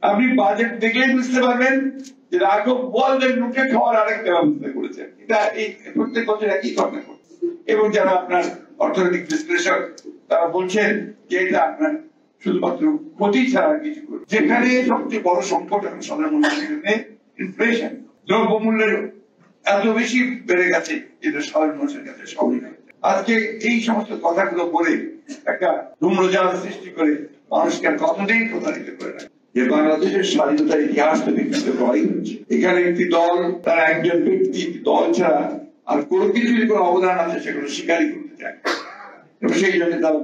আপনি বাজেট দেখলেই বুঝতে পারবেন যে রাঘব বোয়ালদের মুখে খাওয়ার আরেকটা ব্যবস্থা করেছেন। এটা এই প্রত্যেক বছর একই ঘটনা করছে। এবং যারা আপনার অর্থনৈতিক বিশ্লেষক তারা বলছেন যে এটা আপনার শুধুমাত্র ক্ষতি ছাড়া কিছু করবে। যেখানে সবচেয়ে বড় সংকট এখন সাধারণ মানুষের জন্য ইনফ্লেশন, দ্রব্যমূল্যের এত বেশি বেড়ে গেছে যেটা সাধারণ মানুষের কাছে সবই নয়। আজকে এই সমস্ত কথাগুলো বলে একটা ধূম্রজাল সৃষ্টি করে মানুষকে আর কতদিন প্রতারিত করে রাখে যে বাংলাদেশের স্বাধীনতার ইতিহাস তো বিকৃত করাই হচ্ছে। এখানে একটি দল তার একজন ব্যক্তি দল ছাড়া আর কোনো কিছু কোনো অবদান আছে সেগুলো স্বীকারই করতে চায়। এবং সেই জন্য তারা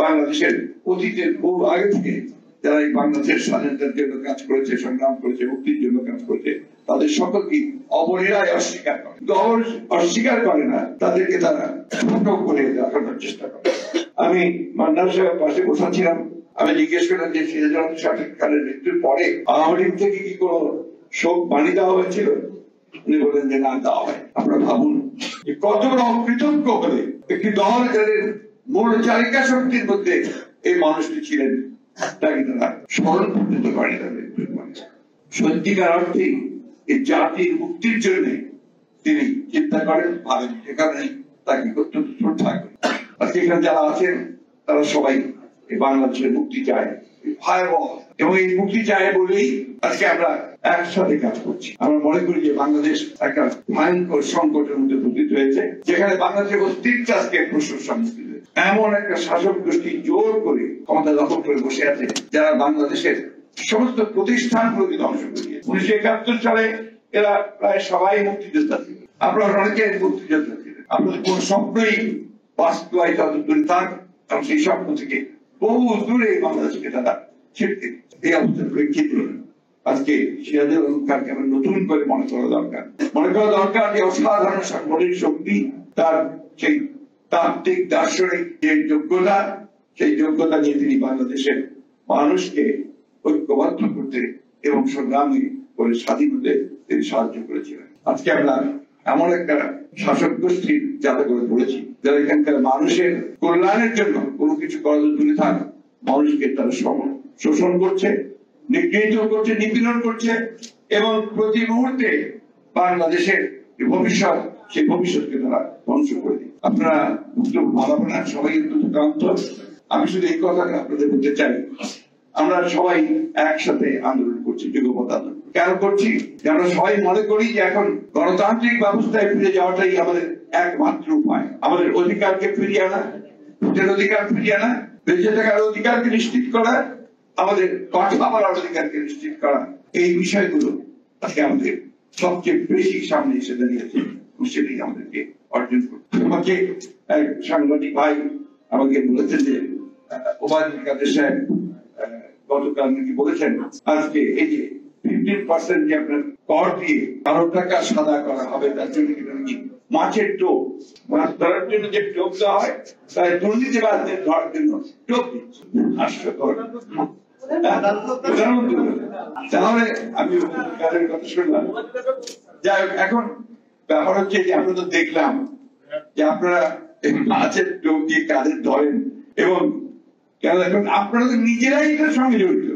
বাংলাদেশের অতীতের বহু আগে থেকে যারা এই বাংলাদেশের স্বাধীনতার জন্য কাজ করেছে, সংগ্রাম করেছে, মুক্তির জন্য কাজ করেছে, তাদের সকলকে অবহেলায় অস্বীকার করে। অস্বীকার করে না, তাদেরকে তারা ছোট করে দেখানোর চেষ্টা করে। আমি মান্নার সাহেব পাশে বসাচ্ছিলাম, আমি জিজ্ঞেস করলাম যে সিরাজুল হক খানের মৃত্যুর পরে আওয়ামী লীগ থেকে কি কোনো শোক বাণী দেওয়া হয়েছিল? উনি বলেন যে না, দেওয়া হয়। আপনারা ভাবুন যে কত বড় অকৃতজ্ঞ হলে একটি দল যাদের মূল চালিকা শক্তির মধ্যে এই মানুষটি ছিলেন তাকে তারা স্মরণ পর্যন্ত করে তাদের। সত্যিকার অর্থে এই জাতির মুক্তির জন্য তিনি চিন্তা করেন, ভাবেন, সেখানে তাকে অত্যন্ত শ্রদ্ধা করেন। আজকে এখানে যারা আছেন তারা সবাই এই বাংলাদেশের মুক্তি চায়, ভয়াবহ, এবং এই মুক্তি চায় বলেই আজকে আমরা একসাথে কাজ করছি। আমরা মনে করি যে বাংলাদেশ একটা ভয়ঙ্কর সংকটের মধ্যে পতিত হয়েছে, যেখানে বাংলাদেশের অস্তিত্ব আজকে প্রশ্নের সম্মুখীন হয়েছে। এমন একটা শাসক গোষ্ঠী জোর করে ক্ষমতা দখল করে বসে আছে, যারা বাংলাদেশের সমস্ত প্রতিষ্ঠানগুলোকে ধ্বংস করিয়েছে। 1971 সালে এরা প্রায় সবাই মুক্তিযোদ্ধা ছিল, আপনারা অনেকে মুক্তিযোদ্ধা ছিলেন। আপনাদের কোন স্বপ্নই বাস্তবায়িত দূরে থাক, কারণ সেই স্বপ্ন থেকে বহু দূরে বাংলাদেশকে তারা ছিটকে। এই অবস্থার প্রেক্ষিতে আজকে সিরাজুল হক খানকে আমরা নতুন করে মনে করা দরকার যে অসাধারণ সাংগঠনিক শক্তি, তার সেই তাত্ত্বিক দার্শনিক যে যোগ্যতা, সেই যোগ্যতা নিয়ে তিনি বাংলাদেশের মানুষকে ঐক্যবদ্ধ করতে এবং সংগ্রামী করে স্বাধীন হতে তিনি সাহায্য করেছিলেন। আজকে আমরা এমন একটা শাসক গোষ্ঠীর যাতে করে পড়েছি, যারা এখানকার মানুষের কল্যাণের জন্য কোনো কিছু করা দূরে থাক, মানুষকে তারা শোষণ করছে, নিগৃহীত করছে, নিপীড়ন করছে, এবং প্রতি মুহূর্তে বাংলাদেশের ভবিষ্যৎ, সেই ভবিষ্যৎকে তারা ধ্বংস করে দিচ্ছে। আপনারা ভালো না, সবাই ক্লান্ত। আমি শুধু এই কথাটা আপনাদের বলতে চাই, আমরা সবাই একসাথে আন্দোলন করছি, যুগপৎ আন্দোলন। কেন করছি? আমরা সবাই মনে করি যে এখন গণতান্ত্রিক ব্যবস্থায় ফিরে যাওয়াটাই আমাদের একমাত্র উপায়। আমাদের অধিকারকে ফিরিয়ে আনা, ভোটের অধিকার ফিরিয়ে আনা, বেঁচে থাকার অধিকারকে নিশ্চিত করা, আমাদের কথা বলার অধিকারকে নিশ্চিত করা, এই বিষয়গুলো আজকে আমাদের সবচেয়ে বেশি সামনে এসে দাঁড়িয়েছে। সেটাই আমাদেরকে অর্জন করতে। আমাকে এক সাংবাদিক ভাই আমাকে বলেছেন যে ওবায়দুল কাদের সাহেব গতকাল নাকি বলেছেন আজকে এই যে 15% যে আপনার কর দিয়ে কারো টাকা সাদা করা হবে, তার জন্য নাকি মাছের টোপ, মাছ ধরার জন্য যে টোপ দেওয়া হয়, তাই দুর্নীতিবাদদের ধরার জন্য টোপ দিচ্ছে। হাস্যকর। তাহলে আমি কাদের কথা শুনলাম। যাই হোক, এখন ব্যাপার হচ্ছে যে আমরা তো দেখলাম যে আপনারা মাছের টোপ দিয়ে কাদের ধরেন, এবং কেন এখন আপনারা তো নিজেরাই এটার সঙ্গে জড়িত।